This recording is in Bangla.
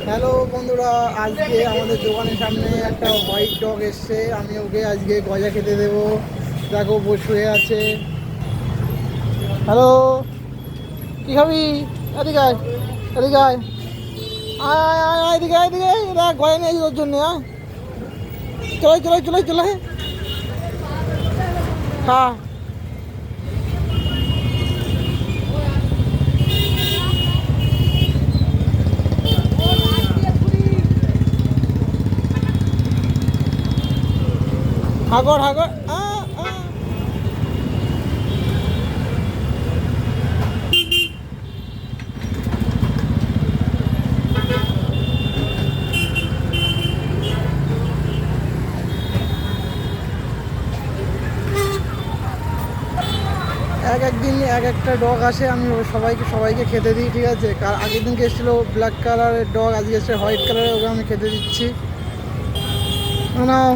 হ্যালো বন্ধুরা, আজকে আমাদের দোকানের সামনে একটা হোয়াইট ডগ এসছে। আমি ওকে আজকে গজা খেতে দেবো। দেখো শুয়ে আছে। হ্যালো, কি খাবি? এদিকে আয়, এদিকে আয়, আয় আয় আয় আয়, এদিকে আয়, এদিকে আয়। দেখ গজা নিয়েছি তোর জন্য। হ্যাঁ, চলে চলে চলে চলে খা। হাগর হাগর একদিন এক একটা ডগ আসে, আমি সবাইকে সবাইকে খেতে দিই, ঠিক আছে। আগের দিনকে এসেছিলো ব্ল্যাক কালারের ডগ, আজকে এসে হোয়াইট কালারের, ওকে আমি খেতে দিচ্ছি। নাও।